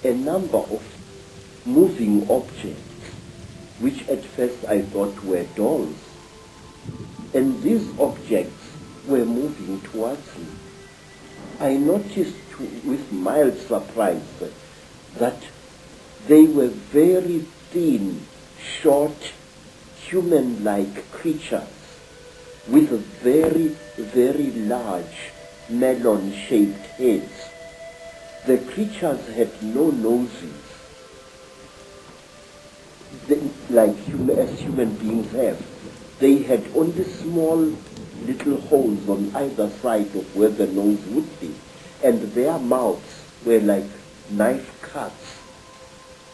a number of moving objects, which at first I thought were dolls. And these objects were moving towards me. I noticed with mild surprise that they were very thin, short, human-like creatures with very, very large melon-shaped heads. The creatures had no noses, like as human beings have. They had only small little holes on either side of where the nose would be, and their mouths were like knife cuts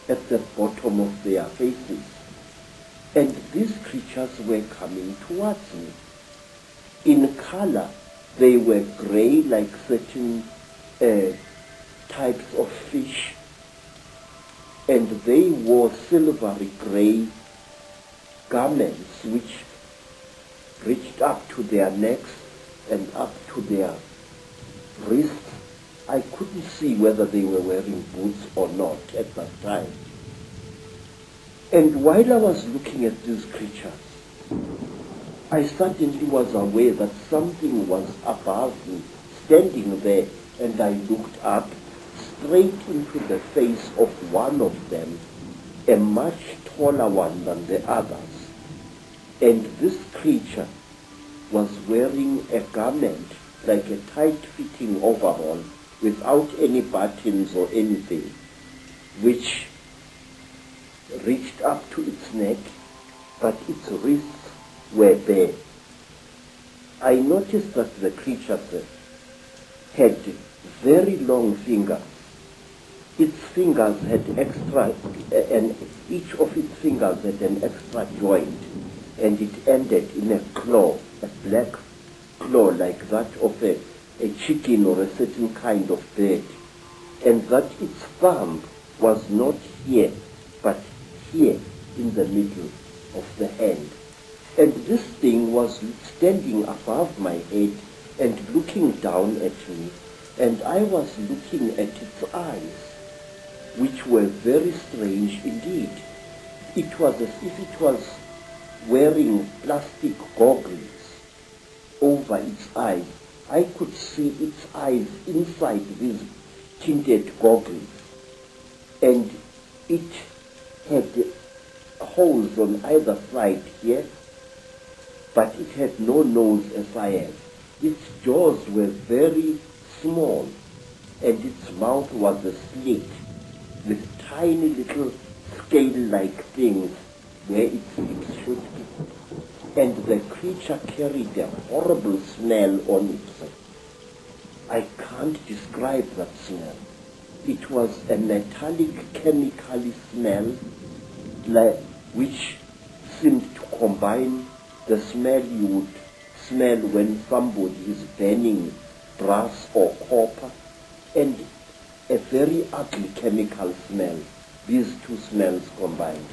at the bottom of their faces. And these creatures were coming towards me. In color, they were gray, like certain types of fish, and they wore silvery gray garments which reached up to their necks and up to their wrists. I couldn't see whether they were wearing boots or not at that time. And while I was looking at these creatures, I suddenly was aware that something was above me, standing there, and I looked up straight into the face of one of them, a much taller one than the others. And this creature was wearing a garment like a tight-fitting overall without any buttons or anything, which reached up to its neck, but its wrists were bare. I noticed that the creature had very long fingers. Its fingers had and each of its fingers had an extra joint, and it ended in a claw, a black claw like that of a chicken or a certain kind of bird, and that its thumb was not here, but here in the middle of the hand. And this thing was standing above my head and looking down at me, and I was looking at its eyes, which were very strange indeed. It was as if it was wearing plastic goggles over its eyes. I could see its eyes inside these tinted goggles, and it had holes on either side here, but it had no nose as I have. Its jaws were very small, and its mouth was a slit with tiny little scale-like things where its lips should be. And the creature carried a horrible smell on it. I can't describe that smell. It was a metallic, chemical smell which seemed to combine the smell you would smell when somebody is burning brass or copper, and a very ugly chemical smell, these two smells combined.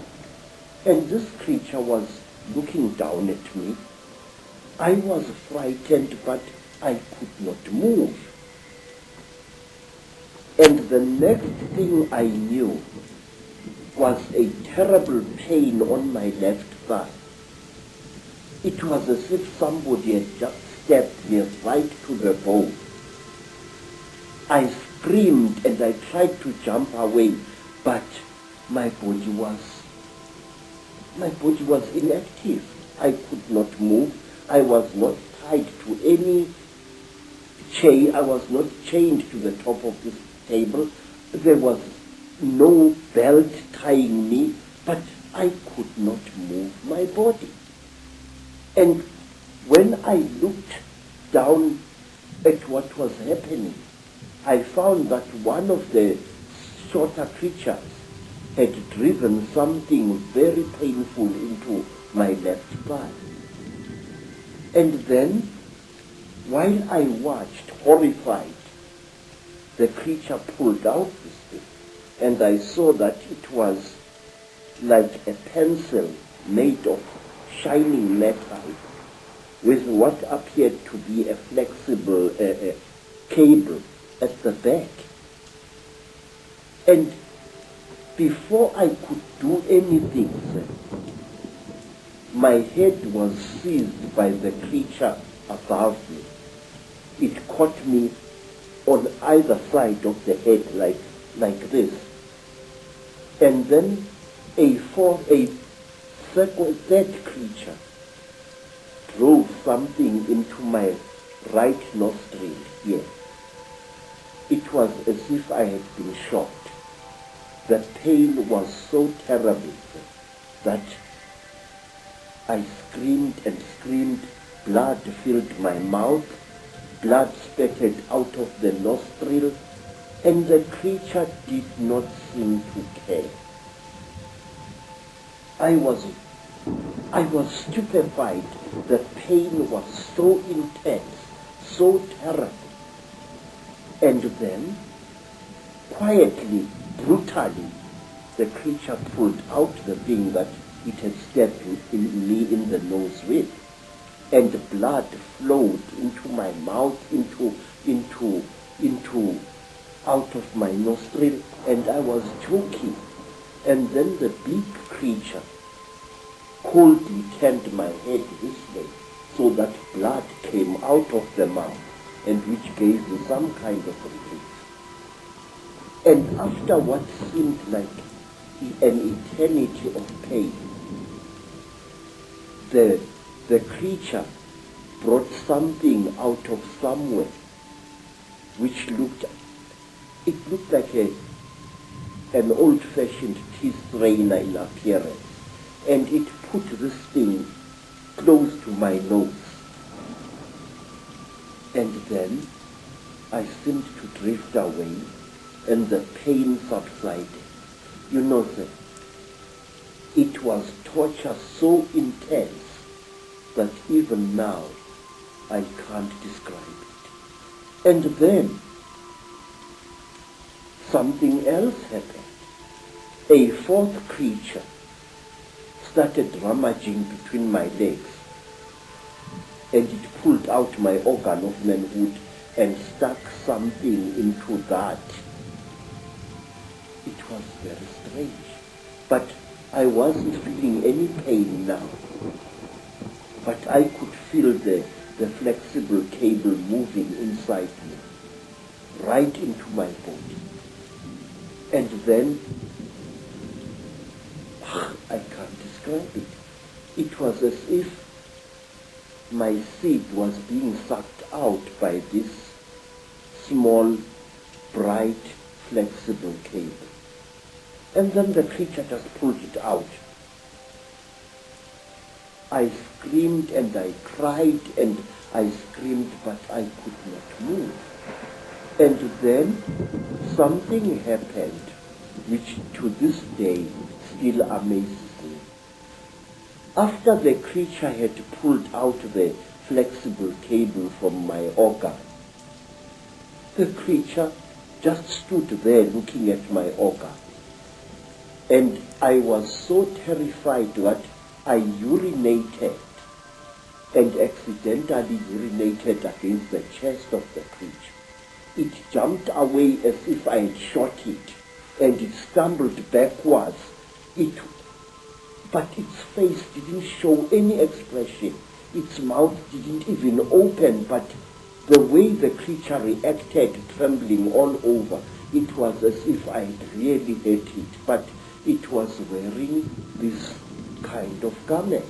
And this creature was looking down at me. I was frightened, but I could not move. And the next thing I knew was a terrible pain on my left thigh. It was as if somebody had just stabbed me right to the bone. I screamed and I tried to jump away, but my body was inactive. I could not move. I was not tied to any chain. I was not chained to the top of this table. There was no belt tying me, but I could not move my body. And when I looked down at what was happening, I found that one of the shorter creatures had driven something very painful into my left thigh. And then, while I watched, horrified, the creature pulled out this thing, and I saw that it was like a pencil made of shining metal with what appeared to be a flexible cable at the back. And Before I could do anything, sir, my head was seized by the creature above me. It caught me on either side of the head like this. And then a third creature drove something into my right nostril here. It was as if I had been shot. The pain was so terrible that I screamed and screamed. Blood filled my mouth. Blood spurted out of the nostril, and the creature did not seem to care. I was stupefied. The pain was so intense, so terrible. And then, quietly, brutally, the creature pulled out the thing that it had stabbed me in the nose with, and blood flowed into my mouth, out of my nostril, and I was choking. And then the big creature coldly turned my head this way, so that blood came out of the mouth, and which gave me some kind of relief. And after what seemed like an eternity of pain, the creature brought something out of somewhere which looked like an old-fashioned tea strainer in appearance, and it put this thing close to my nose. And then I seemed to drift away, and the pain subsided. You know, sir, it was torture so intense that even now I can't describe it. And then something else happened. A fourth creature started rummaging between my legs, and it pulled out my organ of manhood and stuck something into that. It was very strange, but I wasn't feeling any pain now. But I could feel the flexible cable moving inside me, right into my body. And then, I can't describe it. It was as if my seed was being sucked out by this small, bright, flexible cable. And then the creature just pulled it out. I screamed and I cried and I screamed, but I could not move. And then something happened which to this day still amazes me. After the creature had pulled out the flexible cable from my organ, the creature just stood there looking at my organ. And I was so terrified that I urinated, and accidentally urinated against the chest of the creature. It jumped away as if I had shot it, and it stumbled backwards. But its face didn't show any expression. Its mouth didn't even open, but the way the creature reacted, trembling all over, it was as if I had really hurt it, but it was wearing this kind of garment.